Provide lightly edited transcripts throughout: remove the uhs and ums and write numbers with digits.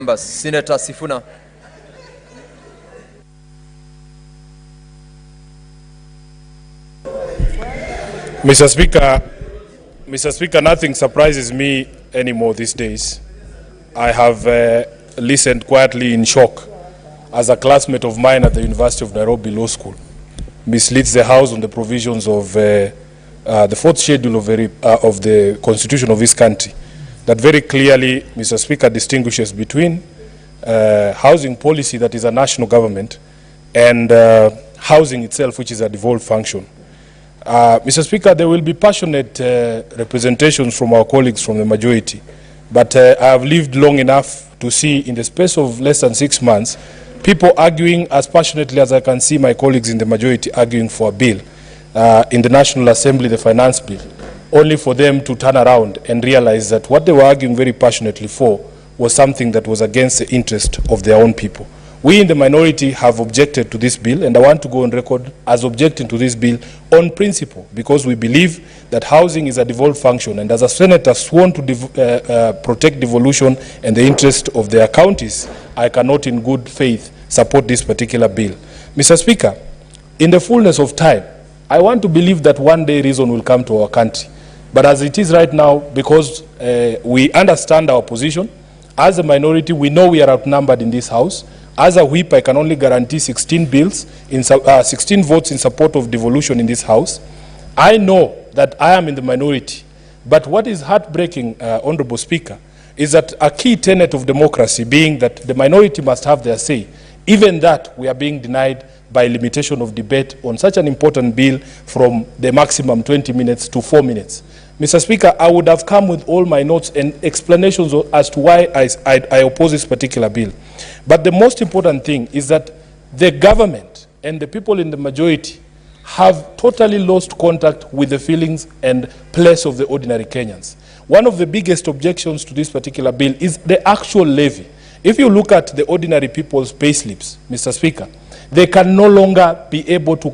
Senator Sifuna. Mr. Speaker, nothing surprises me anymore these days. I have listened quietly in shock as a classmate of mine at the University of Nairobi Law School misleads the House on the provisions of the fourth schedule of the Constitution of this country that very clearly, Mr. Speaker, distinguishes between housing policy that is a national government and housing itself, which is a devolved function. Mr. Speaker, there will be passionate representations from our colleagues from the majority, but I have lived long enough to see in the space of less than 6 months people arguing as passionately as I can see my colleagues in the majority arguing for a bill in the National Assembly, the finance bill, only for them to turn around and realize that what they were arguing very passionately for was something that was against the interest of their own people. We in the minority have objected to this bill, and I want to go on record as objecting to this bill on principle, because we believe that housing is a devolved function, and as a senator sworn to protect devolution and the interest of their counties, I cannot in good faith support this particular bill. Mr. Speaker, in the fullness of time, I want to believe that one day reason will come to our country. But as it is right now, because we understand our position, as a minority, we know we are outnumbered in this House. As a whip, I can only guarantee 16 votes in support of devolution in this House. I know that I am in the minority. But what is heartbreaking, Honorable Speaker, is that a key tenet of democracy being that the minority must have their say, even that we are being denied by limitation of debate on such an important bill from the maximum 20 minutes to 4 minutes. Mr. Speaker, I would have come with all my notes and explanations as to why I oppose this particular bill. But the most important thing is that the government and the people in the majority have totally lost contact with the feelings and place of the ordinary Kenyans. One of the biggest objections to this particular bill is the actual levy. If you look at the ordinary people's payslips, Mr. Speaker, they can no longer be able to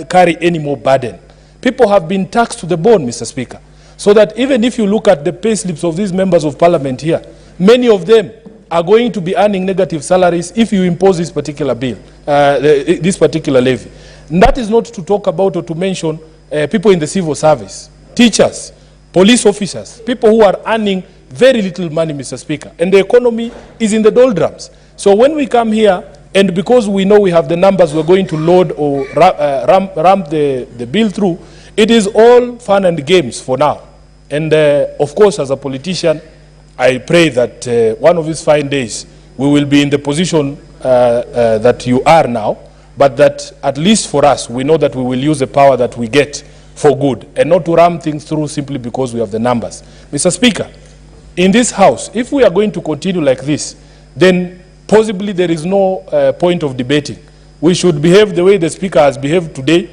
carry any more burden. People have been taxed to the bone, Mr. Speaker. So that even if you look at the payslips of these members of parliament here, many of them are going to be earning negative salaries if you impose this particular bill, this particular levy. And that is not to talk about or to mention people in the civil service, teachers, police officers, people who are earning very little money, Mr. Speaker, and the economy is in the doldrums. So when we come here, and because we know we have the numbers we're going to load or ramp the bill through, it is all fun and games for now. And of course, as a politician, I pray that one of these fine days, we will be in the position that you are now, but that at least for us, we know that we will use the power that we get for good and not to ram things through simply because we have the numbers. Mr. Speaker, in this House, if we are going to continue like this, then possibly there is no point of debating. We should behave the way the Speaker has behaved today,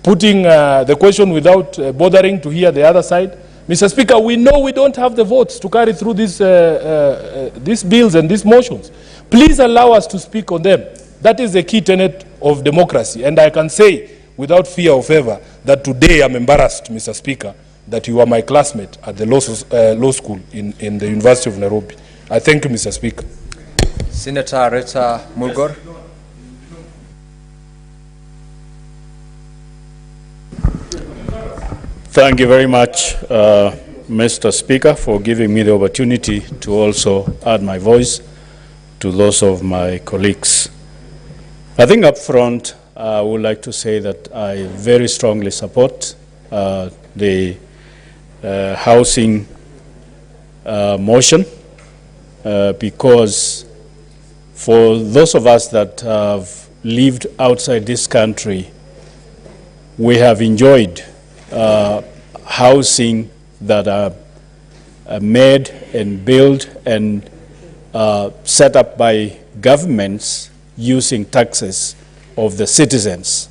putting the question without bothering to hear the other side. Mr. Speaker, we know we don't have the votes to carry through these bills and these motions. Please allow us to speak on them. That is the key tenet of democracy. And I can say, without fear of ever, that today I'm embarrassed, Mr. Speaker, that you are my classmate at the law school in the University of Nairobi. I thank you, Mr. Speaker. Senator Rita Mulgor. Thank you very much, Mr. Speaker, for giving me the opportunity to also add my voice to those of my colleagues. I think up front, I would like to say that I very strongly support the housing motion because for those of us that have lived outside this country, we have enjoyed housing that are made and built and set up by governments using taxes of the citizens.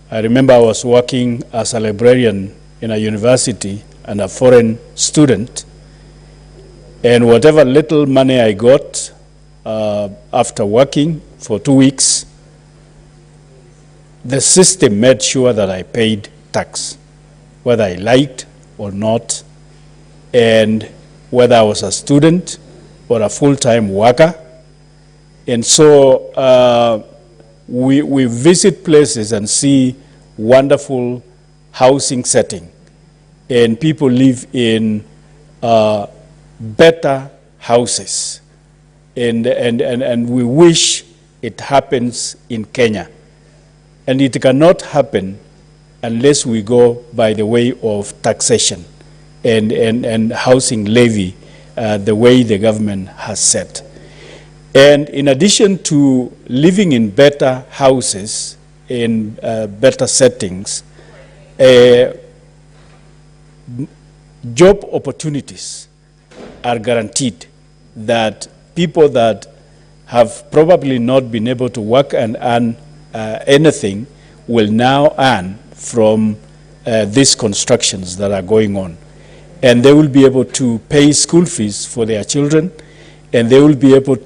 I remember I was working as a librarian in a university and a foreign student, and whatever little money I got after working for 2 weeks, the system made sure that I paid tax, whether I liked or not, and whether I was a student or a full-time worker. And so we visit places and see wonderful housing setting, and people live in better houses. And we wish it happens in Kenya. And it cannot happen unless we go by the way of taxation and housing levy, the way the government has set. And in addition to living in better houses, in better settings, job opportunities are guaranteed, that people that have probably not been able to work and earn anything will now earn from these constructions that are going on. And they will be able to pay school fees for their children, and they will be able